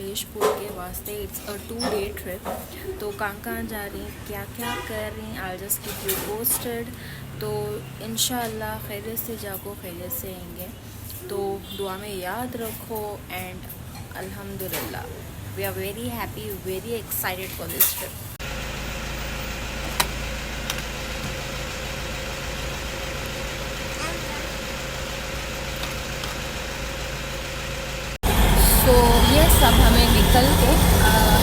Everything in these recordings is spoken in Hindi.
सकलेशपुर के वास्ते। It's a 2-day trip. तो कहाँ जा रही हैं, क्या क्या कर रही हैं, I just keep you posted. तो इंशाल्लाह खैरियत से जाको खैरियत से आएंगे। तो दुआ में याद रखो एंड अल्हम्दुलिल्लाह we are very happy, very excited for this trip. तो ये सब हमें निकल के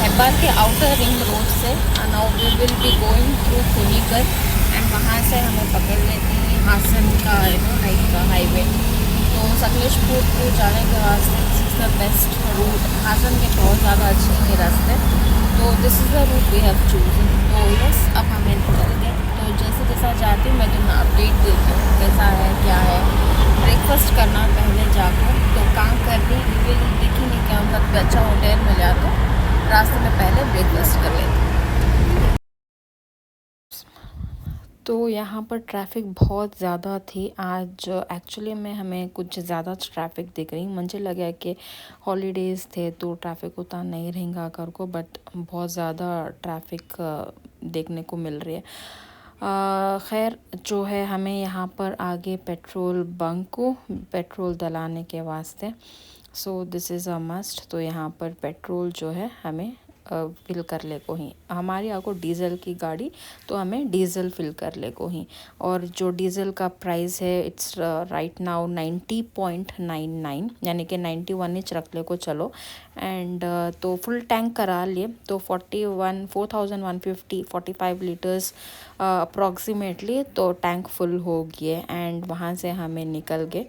हैबार के आउटर रिंग रोड से now we will be going through Kunigal and वहाँ से हमें पकड़ लेती है हासन का लाइक हाईवे। तो सकलेशपुर को जाने के वास्ते this is the best route. Hassan के बहुत ज़्यादा अच्छे हैं रास्ते, तो this is the route we have chosen. तो यस अब हमें निकल गए। तो जैसे जैसा जाती हूँ मैं तुम्हें अपडेट देती हूँ कैसा है क्या है। ब्रेकफास्ट करना पहले जाकर, तो काम कर रही विल देखेंगे क्या मतलब अच्छा होटल मिल जाए तो रास्ते में पहले ब्रेकफास्ट कर लेते। तो यहाँ पर ट्रैफिक बहुत ज़्यादा थी आज। एक्चुअली में हमें कुछ ज़्यादा ट्रैफिक दिख रही, मुझे लगा कि हॉलीडेज़ थे तो ट्रैफिक उतना नहीं रहेगा कर को, बट बहुत ज़्यादा ट्रैफिक देखने को मिल रही है। खैर जो है हमें यहाँ पर आगे पेट्रोल बंक को पेट्रोल डलाने के वास्ते, so this is a must. तो यहाँ पर पेट्रोल जो है हमें फिल कर ले को ही, हमारी आपको डीज़ल की गाड़ी तो हमें डीज़ल फिल कर ले को ही। और जो डीज़ल का प्राइस है इट्स राइट नाउ 90.99 यानी कि 91 इंच रख ले को चलो। एंड तो फुल टैंक करा लिए तो 41,150 45 लीटर्स अप्रॉक्सीमेटली तो टैंक फुल हो गए एंड वहाँ से हमें निकल गए।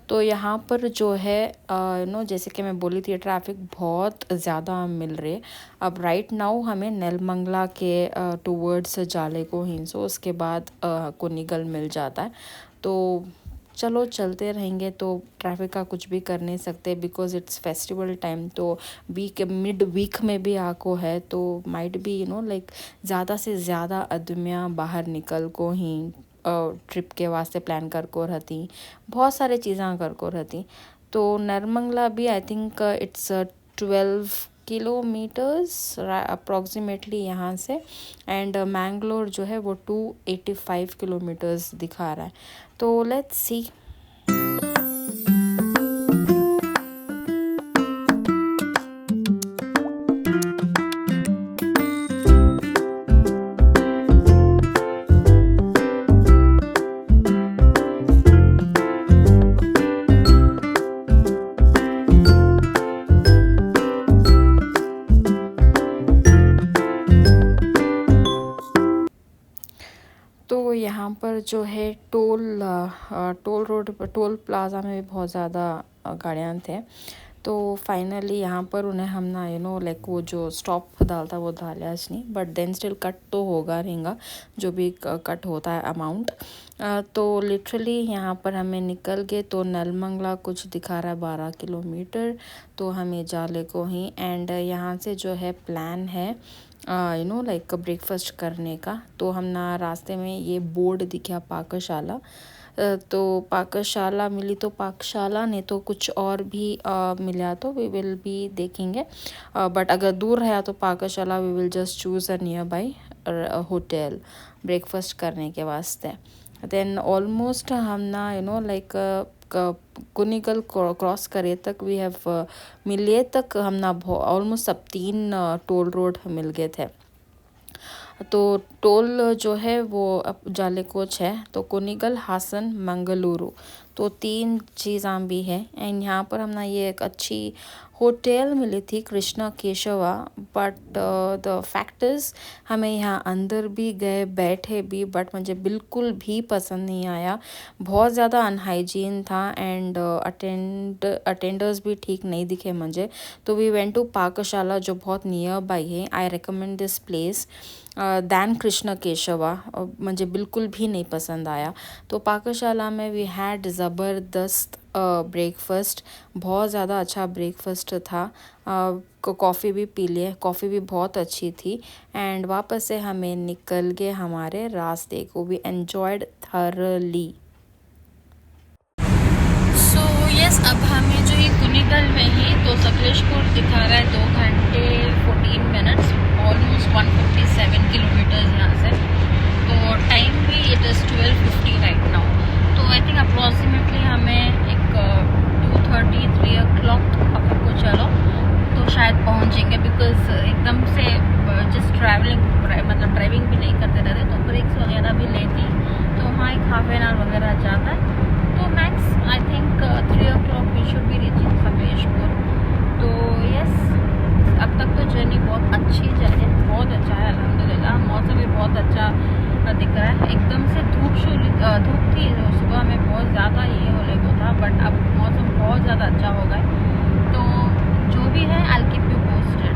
तो यहाँ पर जो है जैसे कि मैं बोली थी ट्रैफिक बहुत ज़्यादा मिल रही है। अब राइट नाउ हमें नेलमंगला के टूवर्ड्स जाले को हिंसो उसके बाद कुनीगल मिल जाता है। तो चलो चलते रहेंगे, तो ट्रैफिक का कुछ भी कर नहीं सकते बिकॉज़ इट्स फेस्टिवल टाइम। तो वीक मिड वीक में भी आको है तो माइट बी लाइक ज़्यादा से ज़्यादा आदमियाँ बाहर निकल को ही ट्रिप के वास्ते प्लान कर को रहती, बहुत सारे चीज़ें कर को रहती। तो नरमंगला भी I think it's 12 kilometres approximately यहाँ से एंड मैंगलोर जो है वो 285 किलोमीटर्स दिखा रहा है। तो लेट्स सी। तो यहाँ पर जो है टोल रोड पर टोल प्लाज़ा में भी बहुत ज़्यादा गाड़ियाँ थे। तो फाइनली यहाँ पर उन्हें हम ना लाइक वो जो स्टॉप डालता वो डाला नहीं, बट देन स्टिल कट तो होगा रहेगा जो भी कट होता है अमाउंट। तो लिटरली यहाँ पर हमें निकल गए। तो नलमंगला कुछ दिखा रहा है 12 किलोमीटर, तो हमें जाले को ही एंड यहाँ से जो है प्लान है लाइक ब्रेकफास्ट करने का। तो हम ना रास्ते में ये बोर्ड दिखा पाकशाला, तो पाकशाला मिली तो पाकशाला, नहीं तो कुछ और भी मिला तो वी विल भी देखेंगे। बट अगर दूर है तो Pakashala we will just choose a nearby hotel breakfast करने के वास्ते। देन ऑलमोस्ट हम ना लाइक कुनीगल क्रॉस करे तक वी हैव मिले तक हम ना ऑलमोस्ट सब 3 टोल रोड मिल गए थे। तो टोल जो है वो अब जाले कोच है, तो कुनीगल हासन मंगलुरु, तो 3 चीज़ां भी है। एंड यहाँ पर हम ना ये एक अच्छी होटल मिली थी कृष्णा केशवा, बट द फैक्टर्स हमें यहाँ अंदर भी गए बैठे भी, बट मुझे बिल्कुल भी पसंद नहीं आया। बहुत ज़्यादा अनहाइजीन था एंड अटेंडर्स भी ठीक नहीं दिखे मुझे। तो वी वेंट टू पाकशाला जो बहुत नियर बाई है। I recommend this place than Krishna Keshava, मुझे बिल्कुल भी नहीं पसंद आया। तो पाकशाला में वी हैड ज़बरदस्त ब्रेकफास्ट, बहुत ज़्यादा अच्छा ब्रेकफास्ट था। कॉफ़ी भी पी लिए, कॉफ़ी भी बहुत अच्छी थी एंड वापस से हमें निकल गए हमारे रास्ते को। We enjoyed thoroughly. So yes अब हमें जो ये कुनीगल में ही तो सकलेशपुर दिखा रहा है 2 7 किलोमीटर्स यहाँ से। तो टाइम भी इट इज़ 12:50 राइट नाउ। तो आई थिंक अप्रॉक्सीमेटली हमें एक 2:30-3 o'clock पकड़ को चलो तो शायद पहुँचेंगे, बिकॉज एकदम से जस्ट ट्रैवलिंग मतलब ड्राइविंग भी नहीं करते रहते, तो ब्रेक्स वगैरह भी लेती, तो वहाँ एक हाफ एन आवर वगैरह जाता है। तो max I think 3 o'clock we should be reaching Sakleshpur. तो यस, अब तक तो जर्नी बहुत अच्छी चली है, बहुत अच्छा है अल्हम्दुलिल्लाह। मौसम भी बहुत अच्छा दिख रहा है। एकदम से धूप थी तो सुबह में बहुत ज़्यादा ये होने को था, बट अब मौसम बहुत ज़्यादा अच्छा हो गया। तो जो भी है I will keep you posted.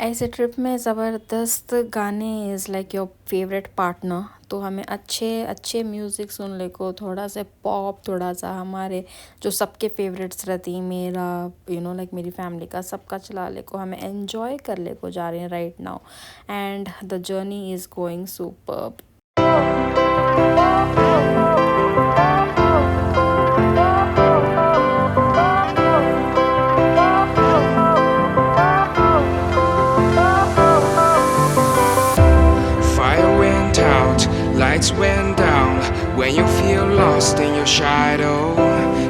ऐसे ट्रिप में ज़बरदस्त गाने is like your favourite partner. तो हमें अच्छे अच्छे म्यूज़िक सुन ले को, थोड़ा सा पॉप, थोड़ा सा हमारे जो सबके फेवरेट्स रहती, मेरा लाइक मेरी फैमिली का सबका चला ले को, हमें एन्जॉय कर ले को जा रहे हैं right now, and the journey is going superb. Fire went out, lights went down. When you feel lost in your shadow,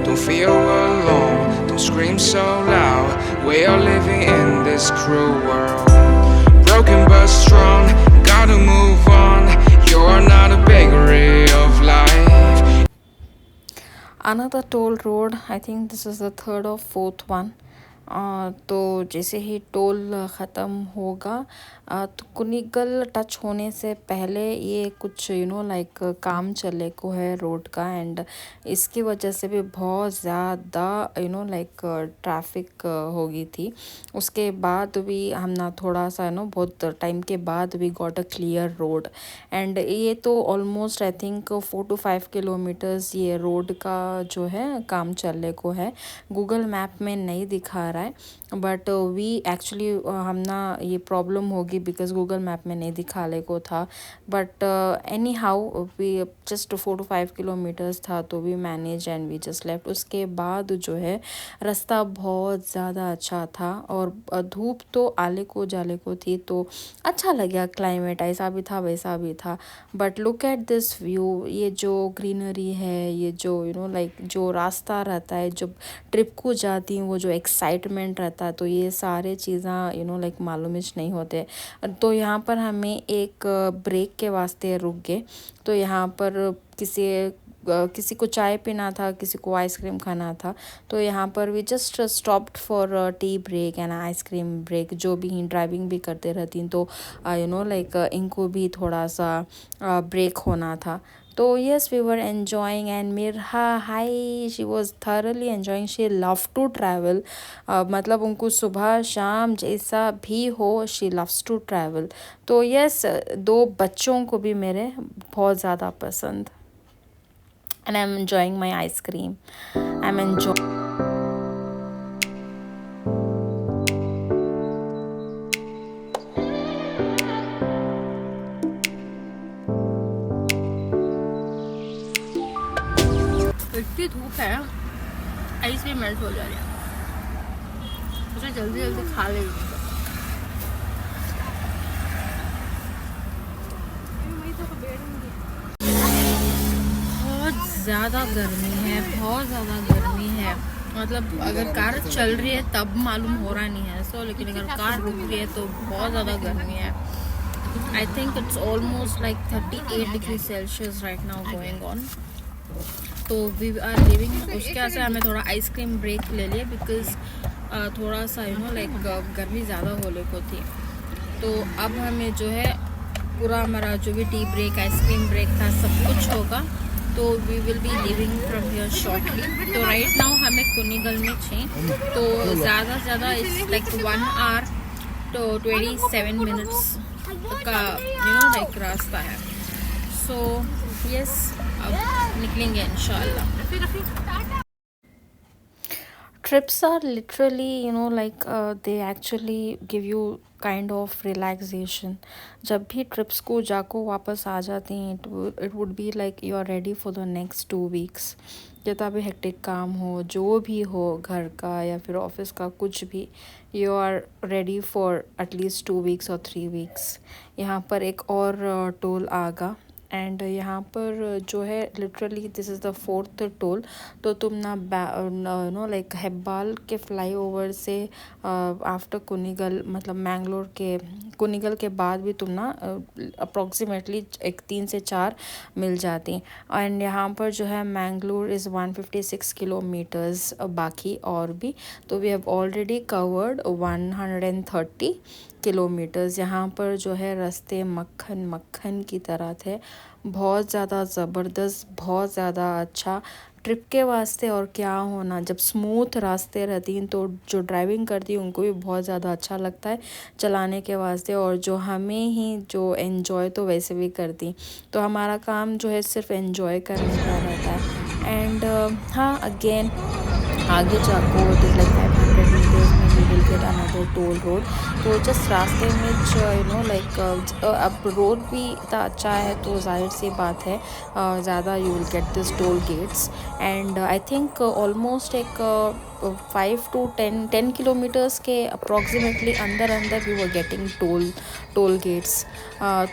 don't feel alone, don't scream so loud. We are living in this cruel world. Broken but strong, gotta move on. You're not a bakery of life. Another toll road, I think this is the third or fourth one. तो जैसे ही टोल ख़त्म होगा तो कुनिगल टच होने से पहले ये कुछ लाइक काम चले को है रोड का, एंड इसकी वजह से भी बहुत ज़्यादा लाइक ट्रैफिक होगी थी। उसके बाद भी हम ना थोड़ा सा बहुत टाइम के बाद we got a clear road, and ये तो almost I think 4 to 5 kilometres ये रोड का जो है काम चलने को है। गूगल मैप में नहीं दिखा रहा है, बट वी एक्चुअली हम ना ये प्रॉब्लम होगी बिकॉज गूगल मैप में नहीं दिखाने को था, but anyhow we just 4 to 5 kilometres था, तो we manage and we just left. उसके बाद जो है रास्ता बहुत ज़्यादा अच्छा था, और धूप तो आले को जाले को थी, तो अच्छा लगा। क्लाइमेट ऐसा भी था वैसा भी था, but look at this view, ये जो ग्रीनरी है, ये जो लाइक जो रास्ता रहता है, जब ट्रिप को जाती हूँ वो जो एक्साइटमेंट रहता है, तो ये सारे चीज़ें लाइक मालूम ही नहीं होते। तो यहाँ पर हमें एक ब्रेक के वास्ते रुक गए। तो यहाँ पर किसी को चाय पीना था, किसी को आइसक्रीम खाना था, तो यहाँ पर we just stopped for tea break and ice cream break. जो भी ड्राइविंग भी करते रहती, तो लाइक इनको भी थोड़ा सा ब्रेक होना था। तो yes, we were enjoying, and Mirha, hi, she was thoroughly enjoying. She loved to travel. मतलब उनको सुबह शाम जैसा भी हो, she loves to travel. तो yes, 2 बच्चों को भी मेरे बहुत ज़्यादा पसंद, and I'm enjoying my ice cream. I'm enjoying. इतनी धूप है, आइस भी मेल्ट हो जा रही है, उसे जल्दी जल्दी खा ले। बहुत ज़्यादा गर्मी है, बहुत ज़्यादा गर्मी है। मतलब अगर कार चल रही है तब मालूम हो रहा नहीं है सो, लेकिन अगर कार रुक रही है तो बहुत ज़्यादा गर्मी है। I think it's almost like 38 degree Celsius right now going on. तो वी आर लिविंग, उसके वजह से हमें थोड़ा आइसक्रीम ब्रेक ले लिया, बिकॉज थोड़ा सा लाइक गर्मी ज़्यादा होने को थी। तो अब हमें जो है पूरा हमारा जो भी टी ब्रेक, आइसक्रीम ब्रेक था, सब कुछ होगा। तो we will be leaving from here shortly. तो राइट नाउ हमें कुनिगल में छे, तो ज़्यादा से ज़्यादा इस लाइक 1 hour तो 27 minutes का लाइक रास्ता है। सो यस, अब निकलेंगे इंशाल्लाह। Trips are literally like they actually give you kind of relaxation. जब भी trips को जाको वापस आ जाते हैं, it would be like you are ready for the next 2 weeks. कितना भी हेक्टिक काम हो, जो भी हो, घर का या फिर ऑफिस का कुछ भी, you are ready for at least 2 weeks और 3 वीक्स। यहाँ पर एक और टोल आगा, एंड यहाँ पर जो है literally this is the 4th toll. तो तुम ना नो लाइक हेब्बाल के फ्लाईओवर से आफ्टर कुनिगल, मतलब मैंगलोर के कुनिगल के बाद भी तुम ना अप्रॉक्सीमेटली 3 से 4 मिल जाती। एंड यहाँ पर जो है मैंगलोर इज़ 156 किलोमीटर्स बाकी और भी। तो we have already covered 130 kilometres. यहाँ पर जो है रास्ते मक्खन मक्खन की तरह थे, बहुत ज़्यादा ज़बरदस्त, बहुत ज़्यादा अच्छा ट्रिप के वास्ते। और क्या होना, जब स्मूथ रास्ते रहती हैं तो जो ड्राइविंग करती हैं उनको भी बहुत ज़्यादा अच्छा लगता है चलाने के वास्ते, और जो हमें ही जो एन्जॉय तो वैसे भी करती। तो हमारा काम जो है सिर्फ एन्जॉय करने का रहता है। एंड हाँ, अगेन आगे जाको इट इज़ लाइक 500 मीटर्स में we will get another toll road. तो जस्ट रास्ते में यू नो लाइक अब रोड भी इतना अच्छा है तो जाहिर सी बात है ज़्यादा you will get this toll gates. And I think almost एक 5 to 10 किलोमीटर्स के अप्रॉक्सीमेटली अंदर अंदर we were getting toll gates.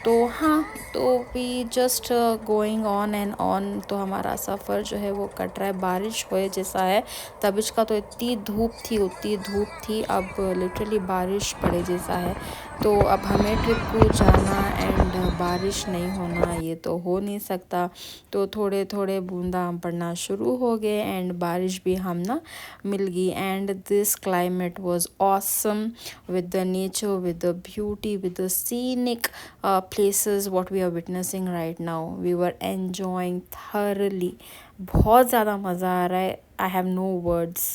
तो हाँ, तो we just going on and on. तो हमारा सफ़र जो है वो कट रहा है, बारिश होए जैसा है। तबिश का तो इतनी धूप थी, उतनी धूप थी, अब लिटरली बारिश पड़े जैसा है। तो अब हमें ट्रिप को जाना एंड बारिश नहीं होना ये तो हो नहीं सकता। तो थोड़े थोड़े बूंदा पड़ना शुरू हो गए एंड बारिश भी हम ना मिल गई। And this climate was awesome with the nature, with the beauty, with the scenic places what we are witnessing right now. We were enjoying thoroughly. बहुत ज़्यादा मज़ा आ रहा है, I have no words.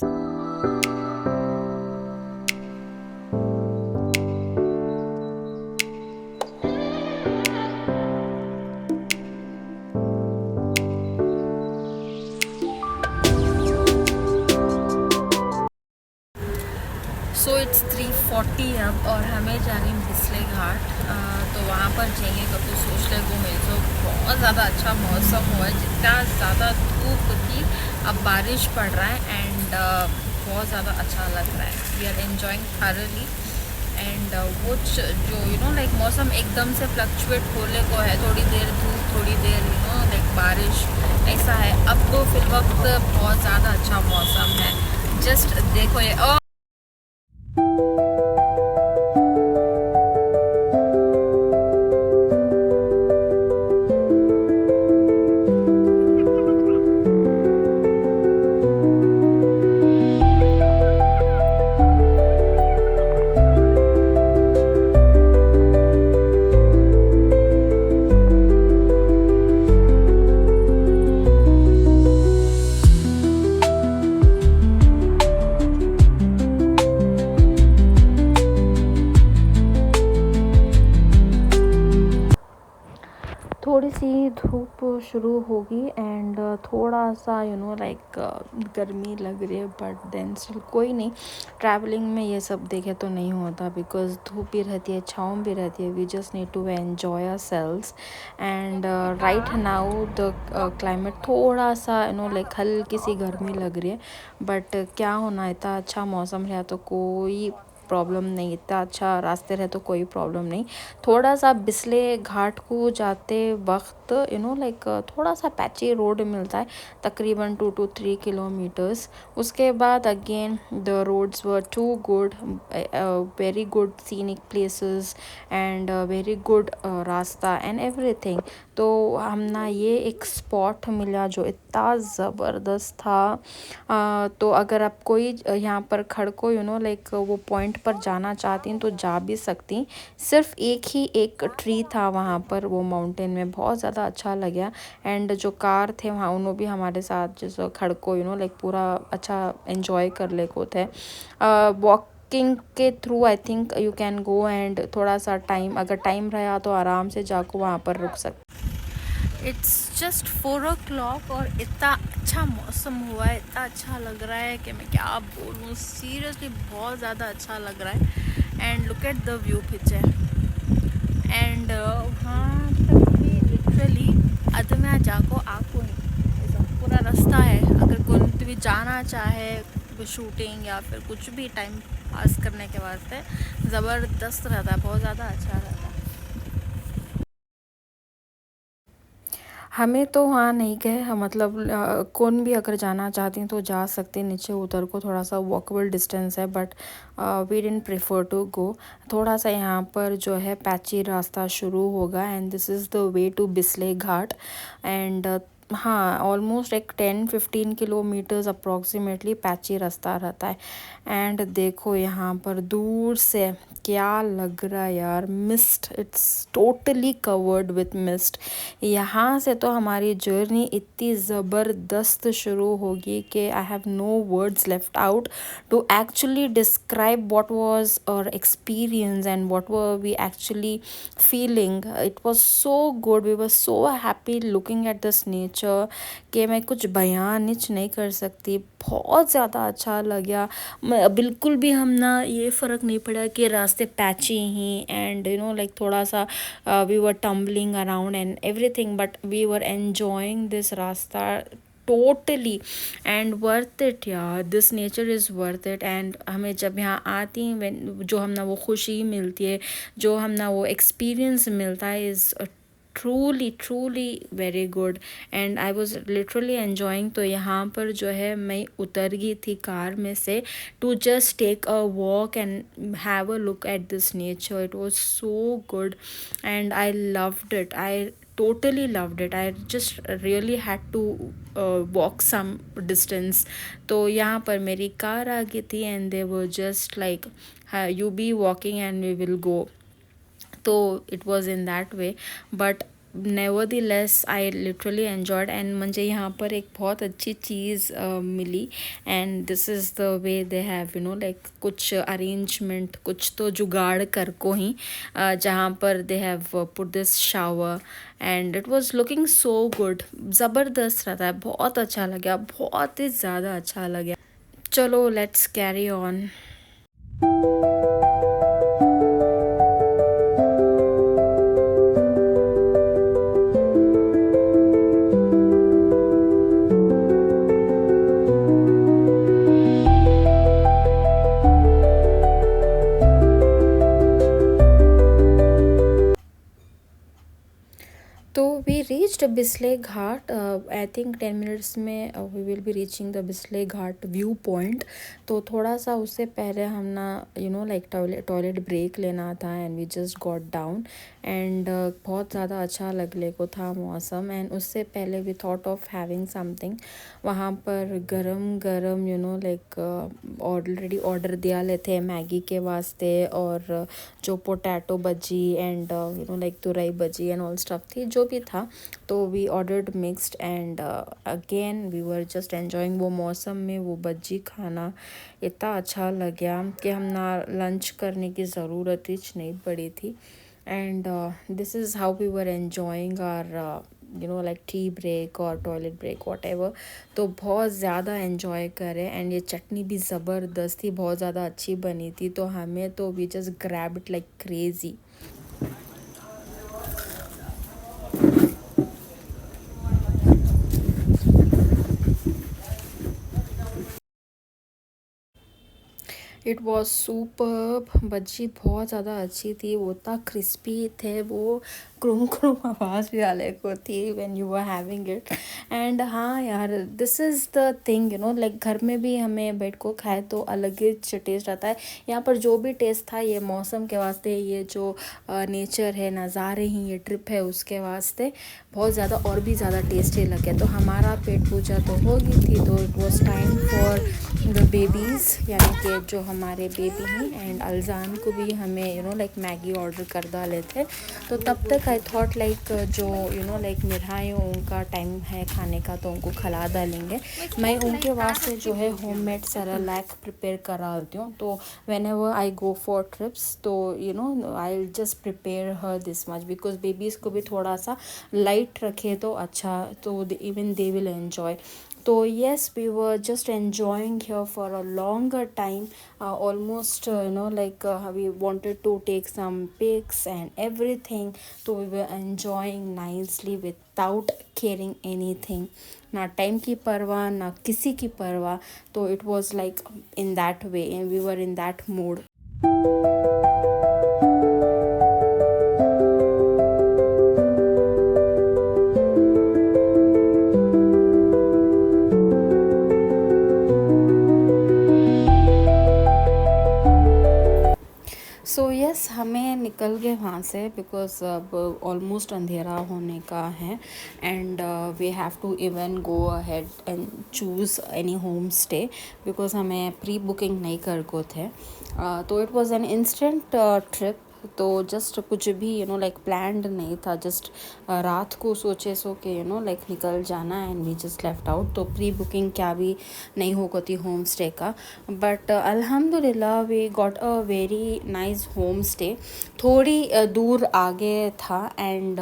So it's 3:40 अब और हमें जाने बिस्ले घाट। तो वहाँ पर जाएंगे कब तो सोच ले को मिल सो। बहुत ज़्यादा अच्छा मौसम हुआ है, जितना ज़्यादा धूप थी अब बारिश पड़ रहा है एंड बहुत ज़्यादा अच्छा लग रहा है। We are enjoying thoroughly. And वो जो यू नो लाइक मौसम एकदम से फ्लक्चुएट होने को है, थोड़ी देर धूप, थोड़ी देर यू नो लाइक बारिश, ऐसा है। अब तो फिल वक्त बहुत ज़्यादा अच्छा मौसम है। जस्ट देखो ये थोड़ी सी धूप शुरू होगी एंड थोड़ा सा यू नो लाइक गर्मी लग रही है, बट देन स्टिल कोई नहीं। ट्रैवलिंग में ये सब देखे तो नहीं होता, बिकॉज धूप भी रहती है, छाँव भी रहती है। We just need to enjoy ourselves. And right now the climate थोड़ा सा यू नो लाइक हल्की सी गर्मी लग रही है, बट क्या होना, इतना अच्छा मौसम रहा तो कोई प्रॉब्लम नहीं, इतना अच्छा रास्ते रहे तो कोई प्रॉब्लम नहीं। थोड़ा सा बिस्ले घाट को जाते वक्त यू नो लाइक थोड़ा सा पैची रोड मिलता है, तकरीबन 2 to 3 किलोमीटर्स। उसके बाद again the roads were too good, very good scenic places and very good रास्ता एंड एवरीथिंग। तो हम ना ये एक स्पॉट मिला जो इतना ज़बरदस्त था। तो अगर आप कोई यहाँ पर खड़को यू नो लाइक वो पॉइंट पर जाना चाहती हैं तो जा भी सकती। सिर्फ एक ट्री था वहाँ पर, वो माउंटेन में बहुत ज़्यादा अच्छा लगा। एंड जो कार थे वहाँ उन्होंने भी हमारे साथ जैसे खड़को यू नो लाइक पूरा अच्छा एंजॉय कर ले को थे। वॉकिंग के through I think you can go and थोड़ा सा टाइम, अगर टाइम रहा तो आराम से जाको वहाँ पर रुक सकते। इट्स जस्ट 4 o'clock और इतना अच्छा मौसम हुआ है, इतना अच्छा लग रहा है कि मैं क्या बोलूँ। सीरियसली बहुत ज़्यादा अच्छा लग रहा है। And look at the view picture. And वहाँ तक भी लिटरली अदम्या जाको आपको पूरा रास्ता है, अगर कोई भी जाना चाहे शूटिंग या फिर कुछ भी टाइम पास करने के वास्ते ज़बरदस्त रहता है, बहुत ज़्यादा अच्छा रहता है। हमें तो वहाँ नहीं गए, मतलब कौन भी अगर जाना चाहती हैं तो जा सकते हैं, नीचे उतर को थोड़ा सा वॉकेबल डिस्टेंस है, but we didn't prefer to go. थोड़ा सा यहाँ पर जो है पैची रास्ता शुरू होगा and this is the way to Bisle Ghat and हाँ ऑलमोस्ट एक 10-15 किलोमीटर्स अप्रॉक्सीमेटली पैची रास्ता रहता है। एंड देखो यहाँ पर दूर से क्या लग रहा है यार, mist, it's totally covered with mist. यहाँ से तो हमारी जर्नी इतनी ज़बरदस्त शुरू होगी कि I have no words left out to actually describe what was our experience and what were we actually feeling. It was so good, we were so happy looking at this nature कि मैं कुछ बयान नहीं कर सकती। बहुत ज़्यादा अच्छा लगा, बिल्कुल भी हम ना ये फ़र्क नहीं पड़ा कि रास्ते patchy he and you know like थोड़ा सा we were tumbling around and everything, but we were enjoying this rasta totally and worth it यार, this nature is worth it। and हमें जब यहाँ आती हैं जो हम ना वो खुशी मिलती है, जो हम ना वो एक्सपीरियंस मिलता है is truly very good and I was literally enjoying। तो यहाँ पर जो है मैं उतर गई थी कार में से to just take a walk and have a look at this nature। it was so good and I loved it, I totally loved it। I just really had to walk some distance। तो यहाँ पर मेरी कार आ गई थी and they were just like you be walking and we will go। तो it was in that way, but nevertheless I literally enjoyed. And मुझे यहाँ पर एक बहुत अच्छी चीज़ मिली and this is the way they have you know like कुछ अरेंजमेंट, कुछ तो जुगाड़ कर को ही जहाँ पर they have put this shower and it was looking so good. ज़बरदस्त रहता है, बहुत अच्छा लगा, बहुत ही ज़्यादा अच्छा लगा। चलो लेट्स कैरी ऑन। तो we reached Bisle Ghat, I think 10 minutes में we will be reaching the Bisle Ghat view point. तो थोड़ा सा उससे पहले हम ना you know like toilet break लेना था and we just got down and बहुत ज़्यादा अच्छा लगने को था मौसम। एंड उससे पहले we thought of having something वहाँ पर गरम गरम you know like already order दिया लेते हैं मैगी के वास्ते और जो पोटैटो बजी एंड यू नो लाइक तुरई बजी एंड ऑल स्टफ थी जो भी था। तो we ordered mixed and again we were just enjoying. वो मौसम में वो बज्जी खाना इतना अच्छा लगा कि हम ना लंच करने की ज़रूरत ही नहीं पड़ी थी। And this is how we were enjoying our you know like tea break और टॉयलेट ब्रेक वॉट एवर। तो बहुत ज़्यादा एन्जॉय करें एंड ये चटनी भी ज़बरदस्त थी, बहुत ज़्यादा अच्छी बनी थी। तो हमें तो we just grab it like crazy. It was superb. Bajji बहुत ज़्यादा अच्छी थी, वो इतना क्रिस्पी थे, वो क्रूम क्रूम आवाज़ भी आने को थी when you were having it. And हाँ यार, this is the thing you know like घर में भी हमें बैठ को खाए तो अलग ही टेस्ट रहता है। यहाँ पर जो भी टेस्ट था ये मौसम के वास्ते, ये जो नेचर है, नज़ारे ही, ये ट्रिप है, उसके वास्ते बहुत ज़्यादा और भी ज़्यादा टेस्टी लगे। तो हमारा पेट पूजा तो हो गई थी, तो it was time for the babies, यानी कि जो हमारे बेबी हैं एंड अल्जान को भी हमें you know like Maggi order कर डाले थे। तो तब तक आई थॉट लाइक जो यू नो लाइक मिठाई उनका टाइम है खाने का तो उनको खिला डालेंगे। मैं उनके वास्ते जो है होममेड सेरेलैक प्रिपेयर करा देती हूँ। तो whenever I go for trips तो you know I just prepare her this much because babies को भी थोड़ा सा लाइट रखे तो अच्छा, तो इवन दे विल एन्जॉय। तो yes we were just enjoying here for a longer time, almost like we wanted to take some pics and everything, so we were enjoying nicely without caring anything, ना टाइम की परवाह ना किसी की परवाह. तो it was like in that way and we were in that mood. So yes हमें निकल गए वहाँ से बिकॉज अब ऑलमोस्ट अंधेरा होने का है and we have to even go ahead and choose any home stay because हमें प्री बुकिंग नहीं कर को थे. तो it was an instant trip. तो जस्ट कुछ भी लाइक प्लान्ड नहीं था. जस्ट रात को सोचे सो कि लाइक निकल जाना and we just left out. तो प्री बुकिंग क्या भी नहीं हो थी होम स्टे का. बट अल्हम्दुलिल्लाह we got a very nice home stay. थोड़ी दूर आगे था एंड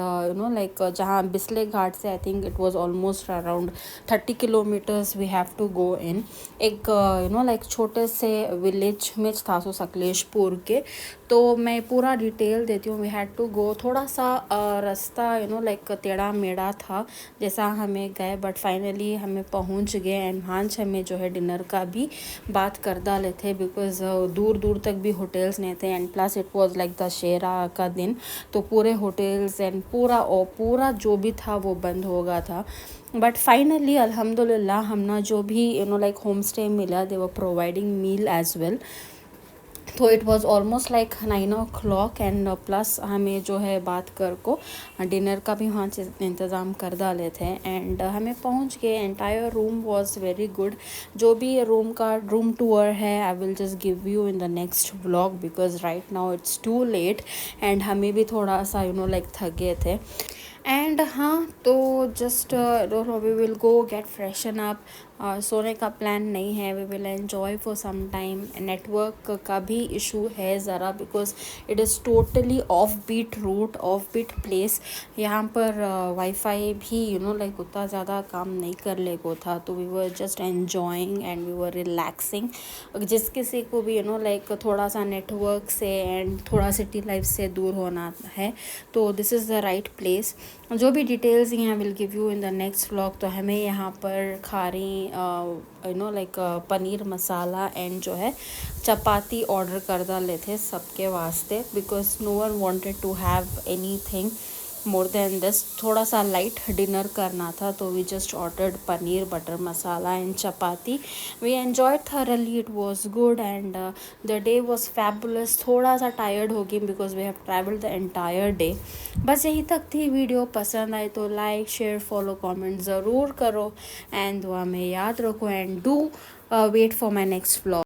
लाइक जहाँ बिस्ले घाट से I think it was almost around 30 kilometres we have to go in. एक लाइक छोटे से विलेज में था सो सकलेशपुर के. तो मैं पूरा डिटेल देती हूँ. वी हैड टू गो थोड़ा सा रास्ता लाइक टेढ़ा मेढ़ा था जैसा हमें गए बट फाइनली हमें पहुँच गए एंड वहाँ हमें जो है डिनर का भी बात कर डाले थे बिकॉज दूर दूर तक भी होटल्स नहीं थे and plus it was like Dussehra का दिन. तो पूरे होटल्स एंड पूरा जो भी था वो बंद हो गया था. बट फाइनली अल्हम्दुलिल्लाह हमने जो भी लाइक होम स्टे मिला दे वर प्रोवाइडिंग मील एज वेल. तो it was almost like 9 o'clock and plus हमें जो है बात कर को डिनर का भी वहाँ से इंतज़ाम कर डाले थे एंड हमें पहुँच गए. Entire room was very good. जो भी रूम टूर है I will just give you in the next vlog because right now it's too late and हमें भी थोड़ा सा लाइक थक गए थे. एंड हाँ तो just we will go get freshen up. सोने का प्लान नहीं है. We will enjoy for some time. Network का भी इशू है ज़रा because it is totally off beat route off beat place. यहाँ पर वाईफाई भी लाइक उतना ज़्यादा काम नहीं कर ले को था. तो we were just enjoying and we were relaxing. जिस किसी को भी लाइक थोड़ा सा नेटवर्क से एंड थोड़ा सिटी लाइफ से दूर होना है तो this is the right place. जो भी डिटेल्स हैं will give you in the next vlog. तो हमें यहाँ पर खारी लाइक पनीर मसाला एंड जो है चपाती ऑर्डर कर डाले थे सबके वास्ते because no one wanted to have anything more than this. थोड़ा सा लाइट डिनर करना था तो we just ordered paneer butter masala and chapati. We enjoyed thoroughly. It was good and the day was fabulous. थोड़ा सा टायर्ड हो गई because we have travelled the entire day. बस यही तक थी. वीडियो पसंद आए तो लाइक शेयर फॉलो कमेंट ज़रूर करो एंड दुआ में याद रखो and do wait for my next vlog.